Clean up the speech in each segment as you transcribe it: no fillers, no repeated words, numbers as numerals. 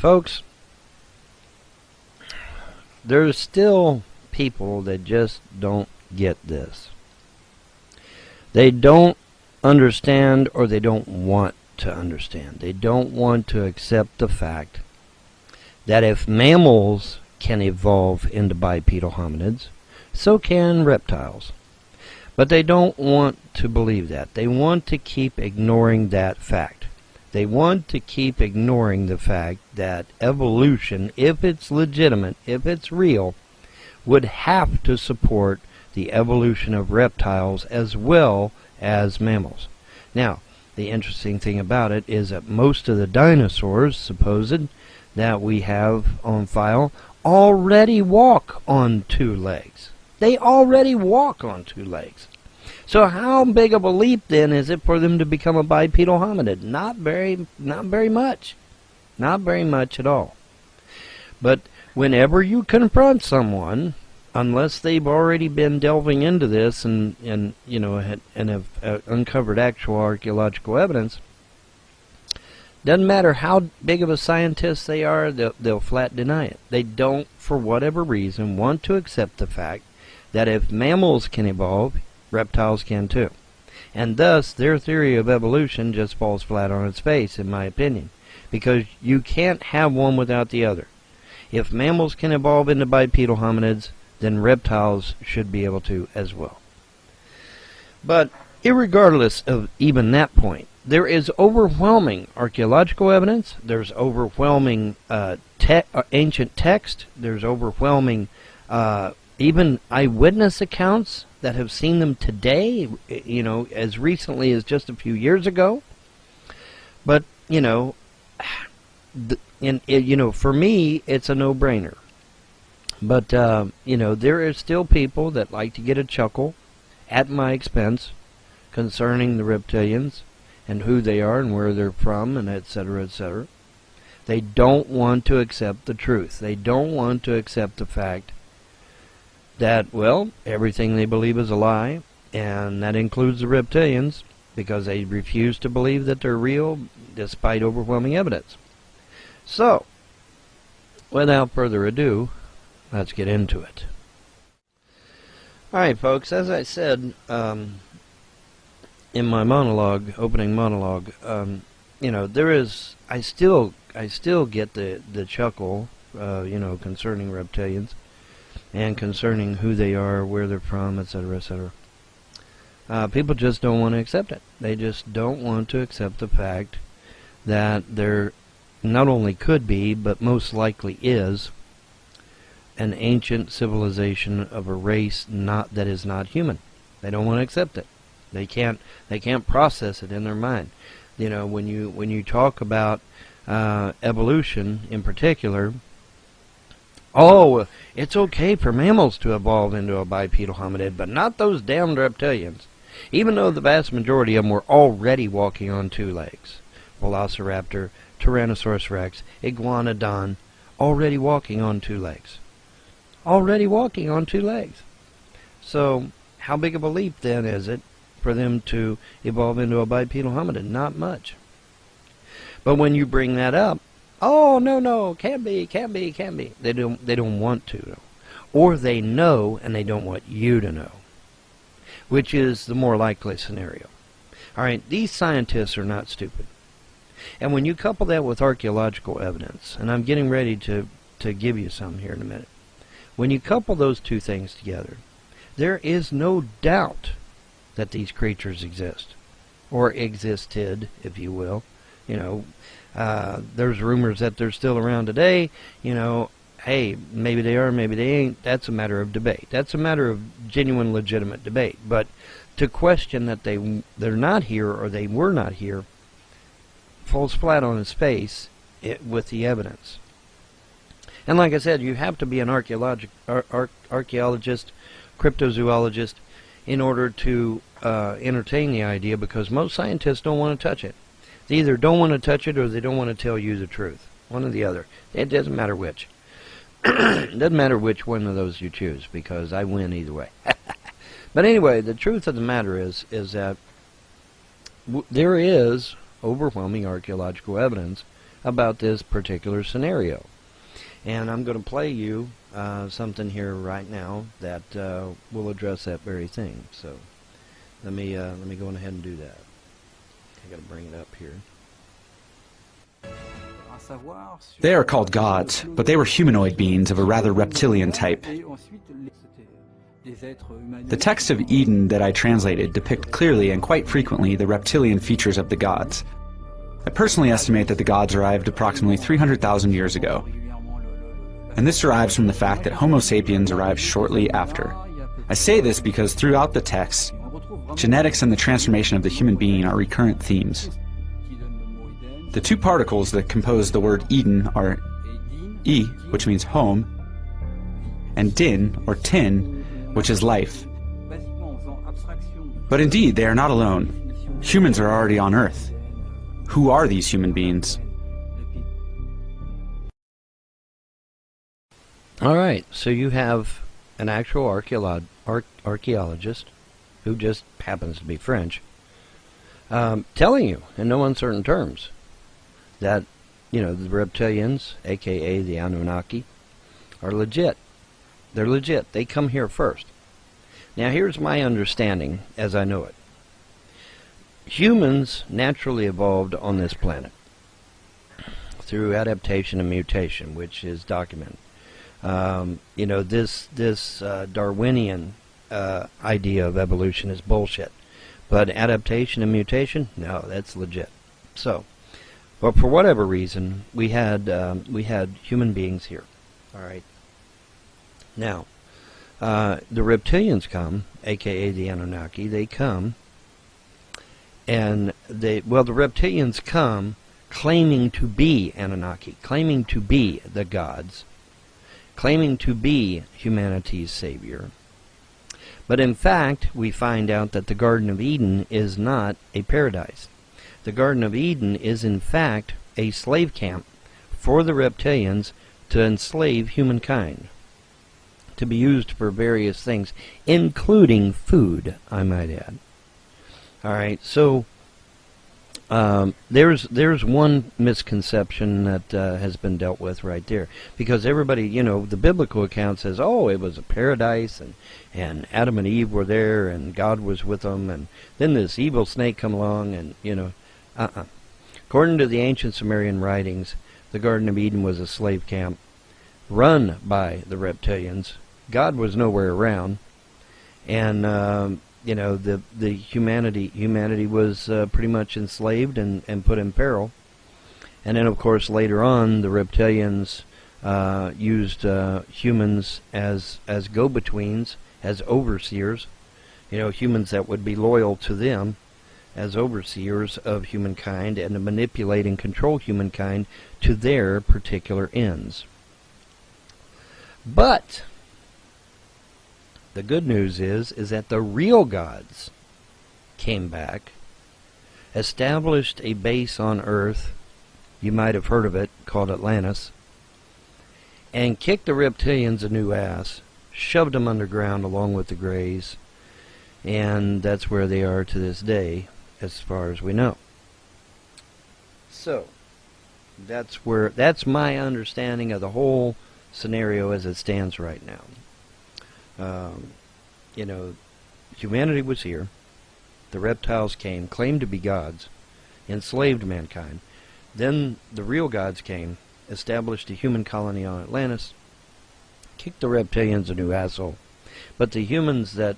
Folks, there's still people that just don't get this. They don't understand, or they don't want to understand. They don't want to accept the fact that if mammals can evolve into bipedal hominids, so can reptiles. But they don't want to believe that. They want to keep ignoring that fact. They want to keep ignoring the fact that evolution, if it's legitimate, if it's real, would have to support the evolution of reptiles as well as mammals. Now, the interesting thing about it is that most of the dinosaurs, supposed, that we have on file, already walk on two legs. They already walk on two legs. So how big of a leap then is it for them to become a bipedal hominid? Not very much. Not very much at all. But whenever you confront someone, unless they've already been delving into this and have uncovered actual archaeological evidence, doesn't matter how big of a scientist they are, they'll flat deny it. They don't, for whatever reason, want to accept the fact that if mammals can evolve, reptiles can too. And thus, their theory of evolution just falls flat on its face, in my opinion. Because you can't have one without the other. If mammals can evolve into bipedal hominids, then reptiles should be able to as well. But irregardless of even that point, there is overwhelming archaeological evidence, there's overwhelming ancient text, there's overwhelming even eyewitness accounts that have seen them today, as recently as just a few years ago. But, for me, it's a no-brainer. But, there is still people that like to get a chuckle at my expense concerning the reptilians and who they are and where they're from and etc., etc. They don't want to accept the truth. They don't want to accept the fact that, well, everything they believe is a lie, and that includes the reptilians, because they refuse to believe that they're real despite overwhelming evidence. So, without further ado, let's get into it. Alright, folks, as I said in my opening monologue, there is, I still get the chuckle, concerning reptilians, and concerning who they are, where they're from, etc., etc. People just don't want to accept it. They just don't want to accept the fact that there not only could be, but most likely is, an ancient civilization of a race that is not human. They don't want to accept it. They can't process it in their mind. When you talk about evolution in particular, oh, it's okay for mammals to evolve into a bipedal hominid, but not those damned reptilians. Even though the vast majority of them were already walking on two legs. Velociraptor, Tyrannosaurus rex, Iguanodon, already walking on two legs. Already walking on two legs. So, how big of a leap then is it for them to evolve into a bipedal hominid? Not much. But when you bring that up, oh, no, can't be. They don't want to. Or they know and they don't want you to know. Which is the more likely scenario. Alright, these scientists are not stupid. And when you couple that with archaeological evidence, and I'm getting ready to give you some here in a minute. When you couple those two things together, there is no doubt that these creatures exist. Or existed, if you will. There's rumors that they're still around today. Hey, maybe they are, maybe they ain't. That's a matter of debate. That's a matter of genuine, legitimate debate. But to question that they're not here or they were not here falls flat on its face with the evidence. And like I said, you have to be an archaeologist, cryptozoologist, in order to entertain the idea, because most scientists don't want to touch it. They either don't want to touch it or they don't want to tell you the truth. One or the other. It doesn't matter which. It doesn't matter which one of those you choose, because I win either way. But anyway, the truth of the matter is that there is overwhelming archaeological evidence about this particular scenario. And I'm going to play you something here right now that will address that very thing. So let me go on ahead and do that. I got to bring it up here. They are called gods, but they were humanoid beings of a rather reptilian type. The texts of Eden that I translated depict clearly and quite frequently the reptilian features of the gods. I personally estimate that the gods arrived approximately 300,000 years ago. And this derives from the fact that Homo sapiens arrived shortly after. I say this because throughout the text, genetics and the transformation of the human being are recurrent themes. The two particles that compose the word Eden are E, which means home, and Din, or Tin, which is life. But indeed, they are not alone. Humans are already on Earth. Who are these human beings? All right, so you have an actual archaeologist who just happens to be French, telling you in no uncertain terms that, the reptilians, aka the Anunnaki, are legit. They're legit. They come here first. Now here's my understanding as I know it. Humans naturally evolved on this planet through adaptation and mutation, which is documented. This Darwinian idea of evolution is bullshit. But adaptation and mutation, no, that's legit. So, but for whatever reason, we had human beings here. All right. Now, the reptilians come, aka the Anunnaki. They come, and the reptilians come claiming to be Anunnaki, claiming to be the gods, claiming to be humanity's savior. But in fact, we find out that the Garden of Eden is not a paradise. The Garden of Eden is in fact a slave camp for the reptilians to enslave humankind, to be used for various things, including food, I might add. All right, so there's one misconception that has been dealt with right there, because everybody, the biblical account says, oh, it was a paradise, and Adam and Eve were there, and God was with them, and then this evil snake come along, and According to the ancient Sumerian writings, the Garden of Eden was a slave camp run by the reptilians. God was nowhere around, and the humanity was pretty much enslaved and put in peril. And then, of course, later on, the reptilians used humans as go-betweens, as overseers. Humans that would be loyal to them as overseers of humankind and to manipulate and control humankind to their particular ends. But the good news is that the real gods came back, established a base on Earth, you might have heard of it, called Atlantis, and kicked the reptilians a new ass, shoved them underground along with the Greys, and that's where they are to this day, as far as we know. So, that's my understanding of the whole scenario as it stands right now. Humanity was here. The reptiles came, claimed to be gods, enslaved mankind. Then the real gods came, established a human colony on Atlantis, kicked the reptilians a new asshole. But the humans that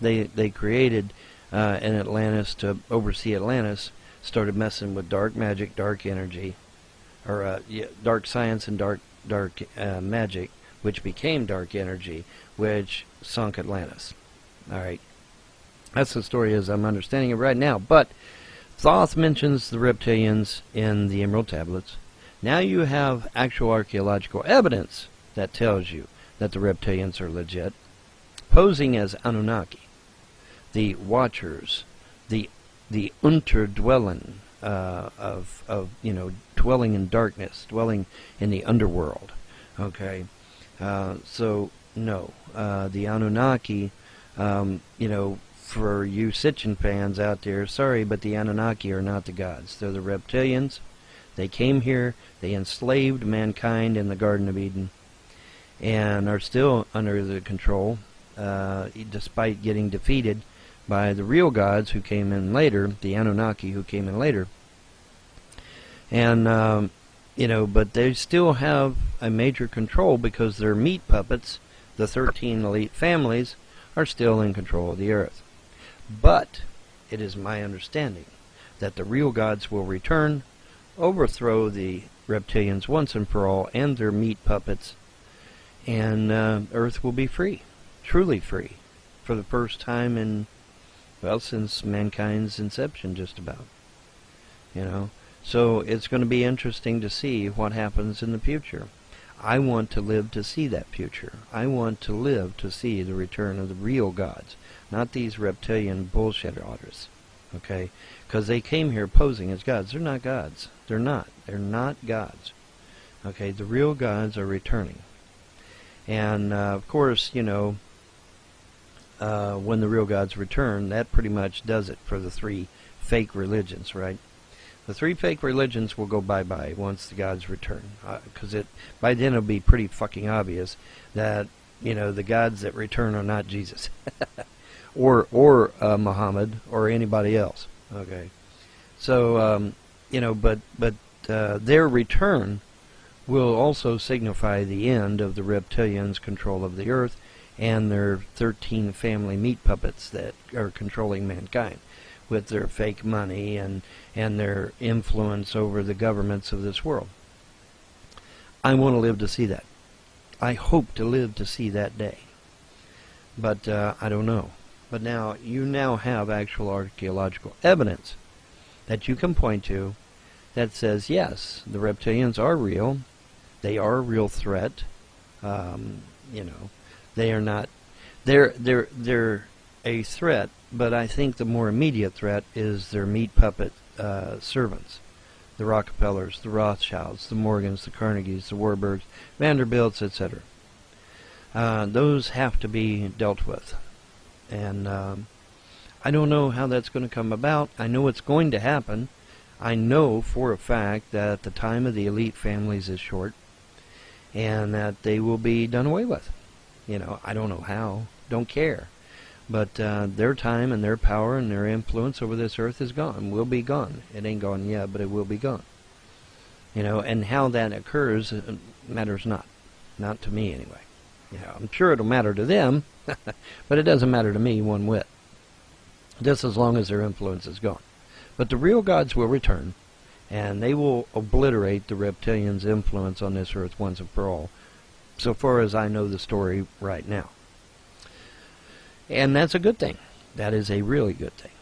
they created in Atlantis to oversee Atlantis started messing with dark magic, dark energy, or dark science and dark magic, which became dark energy, which sunk Atlantis. All right, that's the story as I'm understanding it right now. But Thoth mentions the reptilians in the Emerald Tablets. Now you have actual archaeological evidence that tells you that the reptilians are legit, posing as Anunnaki, the Watchers, the Unterdwellen of dwelling in darkness, dwelling in the underworld. Okay, so no, the Anunnaki, for you Sitchin fans out there, sorry, but the Anunnaki are not the gods. They're the reptilians. They came here, they enslaved mankind in the Garden of Eden, and are still under the control, despite getting defeated by the real gods who came in later, the Anunnaki who came in later. And, but they still have a major control because their meat puppets, the 13 elite families, are still in control of the earth. But it is my understanding that the real gods will return, overthrow the reptilians once and for all, and their meat puppets, and Earth will be free, truly free, for the first time in, well, since mankind's inception, just about. So it's going to be interesting to see what happens in the future. I want to live to see that future. I want to live to see the return of the real gods, not these reptilian bullshit artists, okay? Because they came here posing as gods. They're not gods. They're not. They're not gods. Okay, the real gods are returning. And, of course, when the real gods return, that pretty much does it for the three fake religions, right? The three fake religions will go bye-bye once the gods return. Because by then it'll be pretty fucking obvious that, the gods that return are not Jesus. or Muhammad or anybody else. Okay. So, but their return will also signify the end of the reptilians' control of the earth and their 13 family meat puppets that are controlling mankind with their fake money and their influence over the governments of this world. I want to live to see that. I hope to live to see that day. But I don't know. But now, you now have actual archaeological evidence that you can point to that says, yes, the reptilians are real. They are a real threat. They are not. They're a threat, but I think the more immediate threat is their meat puppet servants. The Rockefellers, the Rothschilds, the Morgans, the Carnegies, the Warburgs, Vanderbilts, etc. Those have to be dealt with. And I don't know how that's going to come about. I know it's going to happen. I know for a fact that the time of the elite families is short, and that they will be done away with. I don't know how. Don't care. But their time and their power and their influence over this earth is gone. Will be gone. It ain't gone yet, but it will be gone. And how that occurs matters not. Not to me, anyway. I'm sure it'll matter to them, but it doesn't matter to me one whit. Just as long as their influence is gone. But the real gods will return, and they will obliterate the reptilians' influence on this earth once and for all, so far as I know the story right now. And that's a good thing. That is a really good thing.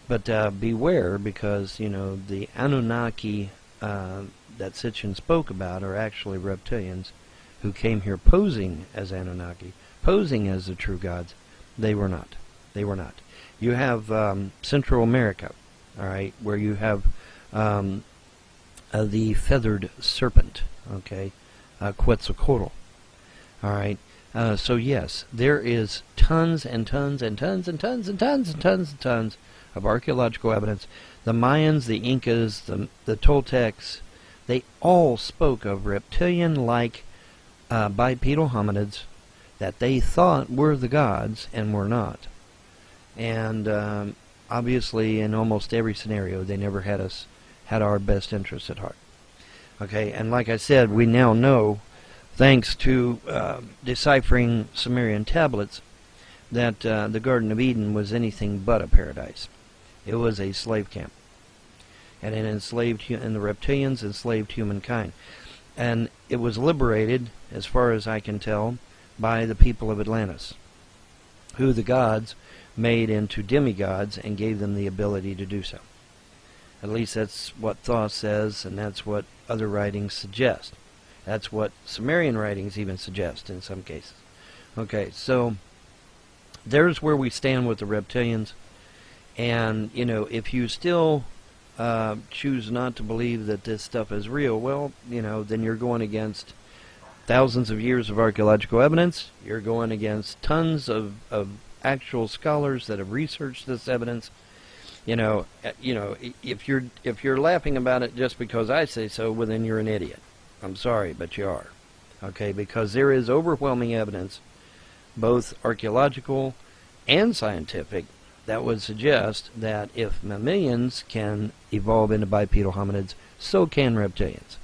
But beware, because, the Anunnaki that Sitchin spoke about are actually reptilians who came here posing as Anunnaki, posing as the true gods. They were not. They were not. You have Central America, all right, where you have the feathered serpent, okay, Quetzalcoatl, all right. So yes, there is tons and tons and tons and tons and tons and tons and tons of archaeological evidence. The Mayans, the Incas, the Toltecs, they all spoke of reptilian-like bipedal hominids that they thought were the gods and were not. And obviously, in almost every scenario, they never had our best interests at heart. Okay, and like I said, we now know, thanks to deciphering Sumerian tablets, that the Garden of Eden was anything but a paradise. It was a slave camp, and it enslaved, and the reptilians enslaved humankind. And it was liberated, as far as I can tell, by the people of Atlantis, who the gods made into demigods and gave them the ability to do so. At least that's what Thoth says, and that's what other writings suggest. That's what Sumerian writings even suggest in some cases. Okay, so there's where we stand with the reptilians. And, if you still choose not to believe that this stuff is real, well, then you're going against thousands of years of archaeological evidence. You're going against tons of actual scholars that have researched this evidence. If you're laughing about it just because I say so, well then you're an idiot. I'm sorry, but you are. Okay, because there is overwhelming evidence, both archaeological and scientific, that would suggest that if mammalians can evolve into bipedal hominids, so can reptilians.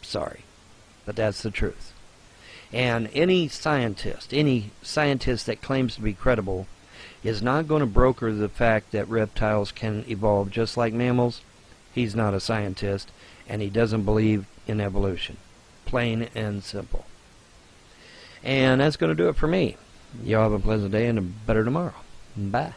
Sorry, but that's the truth. And any scientist that claims to be credible is not going to broker the fact that reptiles can evolve just like mammals. He's not a scientist, and he doesn't believe in evolution. Plain and simple. And that's going to do it for me. Y'all have a pleasant day and a better tomorrow. Bye.